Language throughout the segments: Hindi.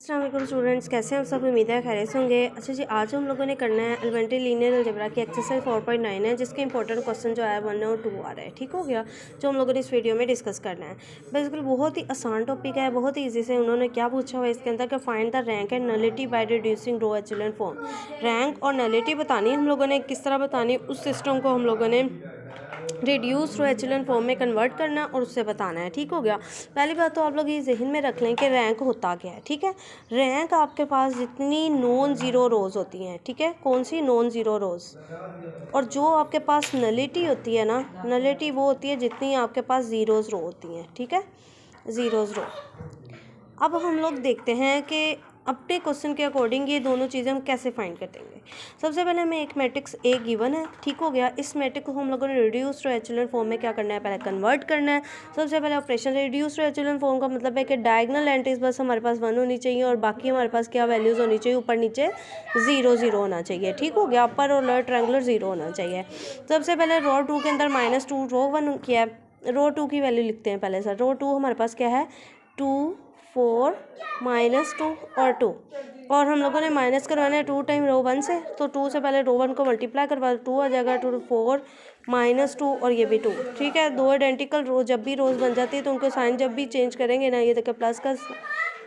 अस्सलाम वालेकुम स्टूडेंट्स, कैसे हैं आप सब। उम्मीद है खैरियत से होंगे। अच्छा जी, आज हम लोगों ने करना है एलिमेंट्री लीनियर अलजेब्रा की एक्सरसाइज 4.9 है, जिसके इंपॉर्टेंट क्वेश्चन जो है 1 और 2 आ रहा है। ठीक हो गया, जो हम लोगों ने इस वीडियो में डिस्कस करना है। बेसिकली बहुत ही आसान टॉपिक है, बहुत ही ईजी से उन्होंने क्या पूछा हुआ है इसके अंदर, कि find the rank and nullity by reducing row echelon form. Rank और नलिटी बतानी हम लोगों ने, किस तरह बतानी, उस सिस्टम को हम लोगों ने रिड्यूस रो एचेलॉन फॉर्म में कन्वर्ट करना और उससे बताना है। ठीक हो गया। पहली बात तो आप लोग ये जहन में रख लें कि रैंक होता क्या है। ठीक है, रैंक आपके पास जितनी नॉन ज़ीरो रोज़ होती हैं, ठीक है, कौन सी नॉन ज़ीरो रोज़, और जो आपके पास नलिटी होती है ना, नलिटी वो होती है जितनी आपके पास ज़ीरोज़ रो होती हैं। ठीक है, ज़ीरोज़ रो। अब हम लोग देखते हैं कि अपने क्वेश्चन के अकॉर्डिंग ये दोनों चीज़ें हम कैसे फाइंड कर देंगे। सबसे पहले हमें एक मैट्रिक्स ए गिवन है। ठीक हो गया, इस मैट्रिक्स को हम लोगों ने रिड्यूस टू एचेलॉन फॉर्म में क्या करना है, पहले कन्वर्ट करना है। सबसे पहले operation reduce to echelon form का मतलब है कि डायगोनल एंट्रीज बस हमारे पास 1 होनी चाहिए और बाकी हमारे पास क्या वैल्यूज़ होनी चाहिए, ऊपर नीचे 0 0 होना चाहिए। ठीक हो गया, अपर और लोअर ट्रायंगुलर 0 होना चाहिए। सबसे पहले रो 2 के अंदर -2 रो 1 किया है। रो 2 की वैल्यू लिखते हैं पहले सर। रो 2 हमारे पास क्या है, 2 4 -2 और 2, और हम लोगों ने माइनस करवाना है 2 टाइम रो 1 से, तो 2 से पहले रो 1 को मल्टीप्लाई करवा, 2 आ जाएगा, 2 4 -2 और ये भी 2। ठीक है, दो आइडेंटिकल रो जब भी रोज बन जाती है तो उनको साइन जब भी चेंज करेंगे ना, ये देखो प्लस का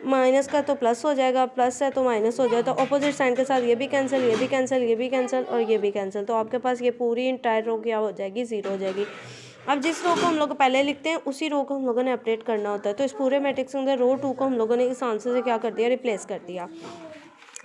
माइनस का तो प्लस हो जाएगा, प्लस है तो माइनस हो जाए, तो अपोजिट साइन के साथ ये भी कैंसिल, ये भी कैंसिल, ये भी कैंसिल और ये भी कैंसिल, तो आपके पास ये पूरी इंटायर रो क्या हो जाएगी, 0 हो जाएगी। अब जिस रो को हम लोग पहले लिखते हैं उसी रो को हम लोगों ने अपडेट करना होता है। तो इस पूरे मैट्रिक्स के अंदर रो 2 को हम लोगों ने इस आंसर से क्या कर दिया, रिप्लेस कर दिया।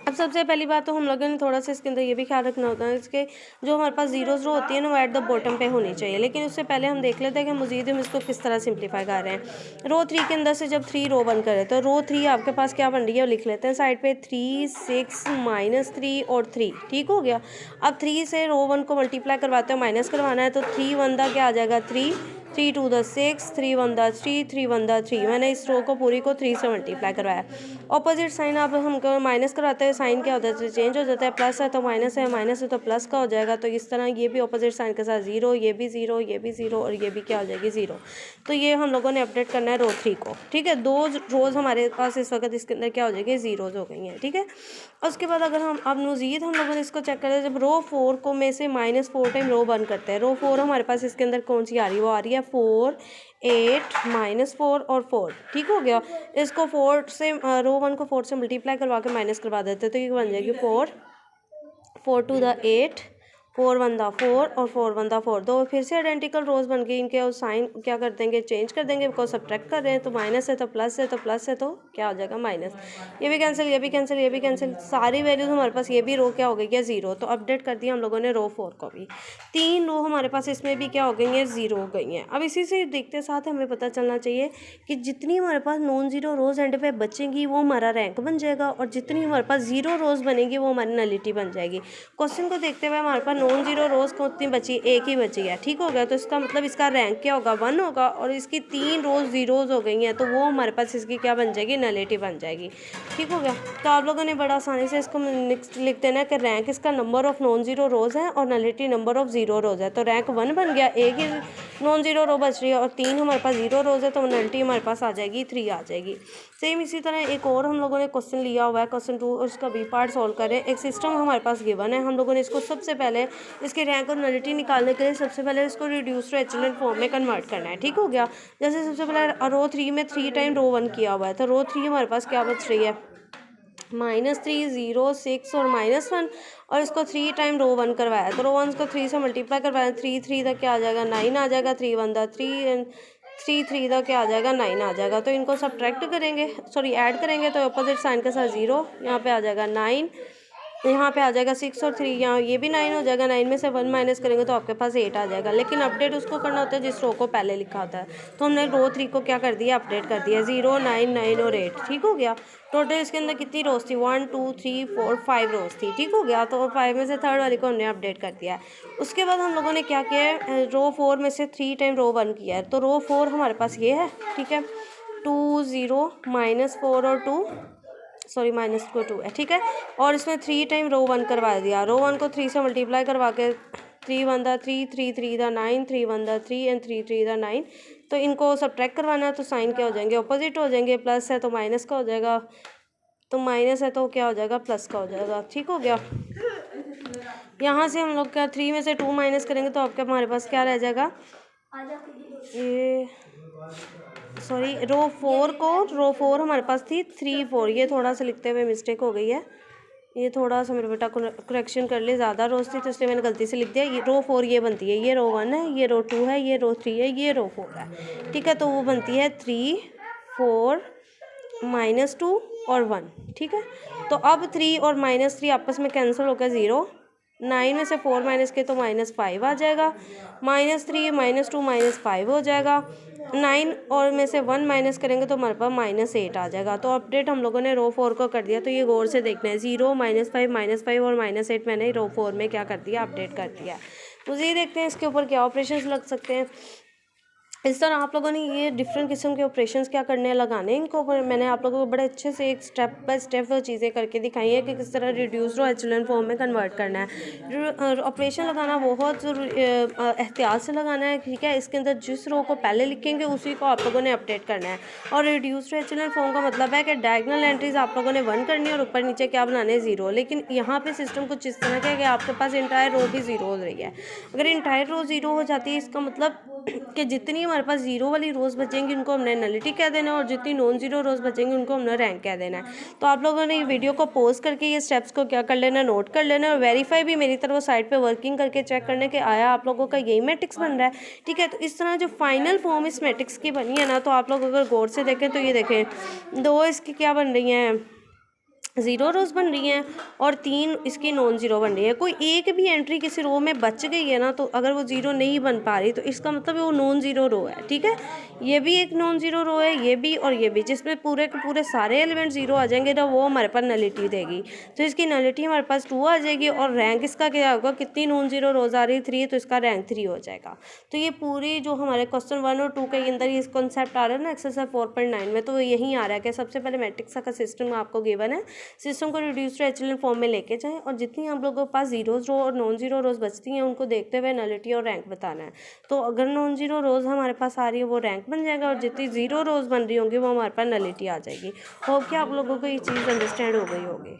अब सबसे पहली बात तो हम लोगों ने थोड़ा सा इसके अंदर ये भी ख्याल रखना होता है, इसके जो हमारे पास जीरोज रो होती है ना, वो एट द बॉटम पे होनी चाहिए। लेकिन उससे पहले हम देख लेते हैं कि मजीद हम इसको किस तरह सिंप्लीफाई कर रहे हैं। रो 3 के अंदर से जब 3 रो 1 करें तो रो 3 आपके पास क्या बन रही है, वो लिख लेते हैं साइड पे, 3 6 -3 और 3। ठीक हो गया। अब 3 से रो 1 को मल्टीप्लाई करवाते हैं, माइनस करवाना है, तो 3 1 दा क्या आ जाएगा, 3 3 2 दा 6 3 1 दा 3 3 1 दा 3। मैंने इस रो को पूरी को 3 से मल्टीप्लाई करवाया। ऑपोजिट साइन आप हमको माइनस कराते हैं, साइन क्या होता है, चेंज हो जाता है, प्लस है तो माइनस है, माइनस है तो प्लस का हो जाएगा। तो इस तरह ये भी ऑपोजिट साइन के साथ 0, ये भी 0, ये भी 0 और ये भी क्या हो जाएगी, 0। तो ये हम लोगों ने अपडेट करना है रो 3 को। ठीक है, दो रोज़ हमारे पास इस वक्त इसके अंदर क्या हो जाएगी, जीरोज़ हो गई हैं। ठीक है, उसके बाद अगर हम अब मज़ीद हम लोगों ने इसको चेक करें, जब रो 4 को में से -4 टाइम रो 1 करते हैं, रो 4 हमारे पास इसके अंदर कौन सी आ रही है, वो आ रही है 4 8 -4 और 4। ठीक हो गया, इसको 4 से रो 1 को 4 से मल्टीप्लाई करवा के माइनस करवा देते हैं, तो ये बन जाएगी 4 4 2 दा 8 4 1 दा 4 और 4 1 दा 4। तो फिर से आइडेंटिकल रोज बन गई इनके, और साइन क्या कर देंगे, चेंज कर देंगे, बिकॉज सब्ट्रैक्ट कर रहे हैं, तो माइनस है तो प्लस है, तो प्लस है तो क्या हो जाएगा, माइनस। ये भी कैंसिल, ये भी कैंसिल, ये भी कैंसिल, सारी वैल्यूज हमारे पास, ये भी रो क्या हो गई है, 0। तो अपडेट कर दिया हम लोगों ने रो 4 को भी। 3 रो हमारे पास इसमें भी क्या हो गई हैं, 0 हो गई हैं। अब इसी से देखते साथ हमें पता चलना चाहिए कि जितनी हमारे पास नॉन ज़ीरो रोज़ एंड पे बचेंगी वो हमारा रैंक बन जाएगा, और जितनी हमारे पास 0 रोज़ बनेगी वो हमारी नलिटी बन जाएगी। क्वेश्चन को देखते हुए हमारे पास नॉन जीरो रोज़ कितनी बची, एक ही बची है। ठीक हो गया, तो इसका मतलब इसका रैंक क्या होगा, 1 होगा, और इसकी 3 रोज़ जीरोज़ हो गई हैं, तो वो हमारे पास इसकी क्या बन जाएगी, नलिटी बन जाएगी। ठीक हो गया, तो आप लोगों ने बड़ा आसानी से इसको नेक्स्ट लिख देना है कि रैंक इसका नंबर ऑफ नॉन जीरो रोज़ है और नलिटी नंबर ऑफ जीरो रोज़ है। तो रैंक 1 बन गया, एक ही नॉन जीरो रो बच रही है, और 3 हमारे पास जीरो रोज़ है, तो नलिटी हमारे पास आ जाएगी 3 आ जाएगी। सेम इसी तरह एक और हम लोगों ने क्वेश्चन लिया हुआ है, क्वेश्चन 2, और इसका बी पार्ट सॉल्व करें। एक सिस्टम हमारे पास गिवन है, हम लोगों ने इसको सबसे पहले इसके रैंक और नलिटी निकालने के लिए सबसे पहले इसको रिड्यूस टू एचेलॉन फॉर्म में कन्वर्ट करना है। ठीक हो गया, जैसे सबसे पहले रो 3 में 3 टाइम रो 1 किया हुआ है, तो रो 3 हमारे पास क्या बच रही है, -3 0 6 और -1, और इसको 3 टाइम रो 1 करवाया, तो रो 1 को 3 से मल्टीप्लाई करवाया, 3 3 तक क्या आ जाएगा, 9 आ जाएगा, 3 1 दा 3 एंड 3 3 तक क्या आ जाएगा, 9 आ जाएगा। तो इनको सब्ट्रैक्ट करेंगे, सॉरी ऐड करेंगे, तो अपोजिट साइन के साथ 0, यहाँ पे आ जाएगा 9, यहाँ पे आ जाएगा 6 और 3, यहाँ ये भी 9 हो जाएगा, 9 में से 1 माइनस करेंगे तो आपके पास 8 आ जाएगा। लेकिन अपडेट उसको करना होता है जिस रो को पहले लिखा होता है, तो हमने रो 3 को क्या कर दिया, अपडेट कर दिया, 0 9 9 और 8। ठीक हो गया, टोटल इसके अंदर कितनी रोज थी, 1 2 3 4 5 रोज थी। ठीक हो गया, तो 5 में से थर्ड वाली को हमने अपडेट कर दिया है। उसके बाद हम लोगों ने क्या किया है, रो 4 में से 3 टाइम रो 1 किया है, तो रो 4 हमारे पास ये है। ठीक है, 2 0 -4 और 2 सॉरी -2 है। ठीक है, और इसमें 3 टाइम रो 1 करवा दिया, रो 1 को 3 से मल्टीप्लाई करवा के 3 1 दा 3 3 3 दा 9 3 1 दा 3 एंड 3 3 दा 9। तो इनको सब्ट्रैक्ट करवाना है, तो साइन क्या हो जाएंगे, अपोजिट हो जाएंगे, प्लस है तो माइनस का हो जाएगा, तो माइनस है तो क्या हो जाएगा, प्लस का हो जाएगा। ठीक हो गया। यहाँ से हम लोग क्या 3 में से 2 माइनस करेंगे तो आपके हमारे पास क्या रह जाएगा, ये सॉरी रो 4 हमारे पास थी 3 4, ये थोड़ा सा लिखते हुए मिस्टेक हो गई है, ये थोड़ा सा मेरे बेटा करेक्शन कर ले, ज़्यादा रोज थी तो इसलिए मैंने गलती से लिख दिया। ये रो 4 ये बनती है, ये रो 1 है, ये रो 2 है, ये रो 3 है, ये रो 4 है। ठीक है, तो वो बनती है 3 4 -2 और 1। ठीक है, तो अब 3 और -3 आपस में कैंसिल होकर 0, 9 में से 4 माइनस के तो -5 आ जाएगा, -3 -2 -5 हो जाएगा, 9 और में से 1 माइनस करेंगे तो हमारे पास -8 आ जाएगा। तो अपडेट हम लोगों ने रो 4 को कर दिया। तो ये गौर से देखना है, 0 -5 और -8 मैंने रो 4 में क्या कर दिया, अपडेट कर दिया। मुझे ये देखते हैं इसके ऊपर क्या ऑपरेशंस लग सकते हैं। इस तरह आप लोगों ने ये डिफरेंट किस्म के ऑपरेशंस क्या करने हैं, लगाने हैं इनको। मैंने आप लोगों को बड़े अच्छे से एक स्टेप बाय स्टेप वो चीज़ें करके दिखाई है कि किस तरह रिड्यूस्ड और एचेलन फॉर्म में कन्वर्ट करना है। ऑपरेशन लगाना बहुत ज़रूरी, एहतियात से लगाना है। ठीक है, इसके अंदर जिस रो को पहले लिखेंगे उसी को आप लोगों ने अपडेट करना है। और रिड्यूस्ड एचेलन फॉर्म का मतलब है कि डायगोनल एंट्रीज आप लोगों ने 1 करनी है और ऊपर नीचे क्या बनाने हैं, 0। लेकिन यहाँ पे सिस्टम कुछ इस तरह का है कि आपके पास इंटायर रो भी 0 हो रही है। अगर इंटायर रो 0 हो जाती है इसका मतलब कि जितनी हमारे पास 0 वाली रोज़ बचेंगी उनको हमने नलिटी कह देना है और जितनी नॉन 0 रोज़ बचेंगी उनको हमने रैंक कह देना है। तो आप लोगों ने ये वीडियो को पॉज करके ये स्टेप्स को क्या कर लेना, नोट कर लेना और वेरीफाई भी मेरी तरफ साइड पे वर्किंग करके चेक करने के आया आप लोगों का यही मैट्रिक्स बन रहा है। ठीक है, तो इस तरह जो फाइनल फॉर्म इस मैट्रिक्स की बनी है ना, तो आप लोग अगर गौर से देखें तो ये देखें 2 इसकी क्या बन रही हैं, 0 रोज़ बन रही हैं और 3 इसकी नॉन 0 बन रही है। कोई एक भी एंट्री किसी रो में बच गई है ना, तो अगर वो 0 नहीं बन पा रही तो इसका मतलब वो नॉन 0 रो है। ठीक है, ये भी एक नॉन 0 रो है, ये भी और ये भी, जिसमें पूरे के पूरे सारे एलिमेंट 0 आ जाएंगे ना, वो हमारे पास नलिटी देगी। तो इसकी नलिटी हमारे पास 2 आ जाएगी और रैंक इसका क्या होगा, कितनी नॉन 0 रोज़ आ रही है 3, तो इसका रैंक 3 हो जाएगा। तो ये पूरी जो हमारे क्वेश्चन 1 और 2 के अंदर ये कॉन्सेप्ट आ रहा है ना एक्सरसाइज 4.9 में, तो यही आ रहा है कि सबसे पहले मैट्रिक्स का सिस्टम आपको गिवन है, सिस्टम को रिड्यूस्ड एचेलन फॉर्म में लेके जाएं और जितनी आप लोगों के पास 0 रो और नॉन 0 रोज़ बचती हैं उनको देखते हुए नलिटी और रैंक बताना है। तो अगर नॉन 0 रोज़ हमारे पास आ रही है वो रैंक बन जाएगा और जितनी 0 रोज़ बन रही होंगी वो हमारे पास नलिटी आ जाएगी। होप कि आप लोगों को ये चीज़ अंडरस्टैंड हो गई होगी।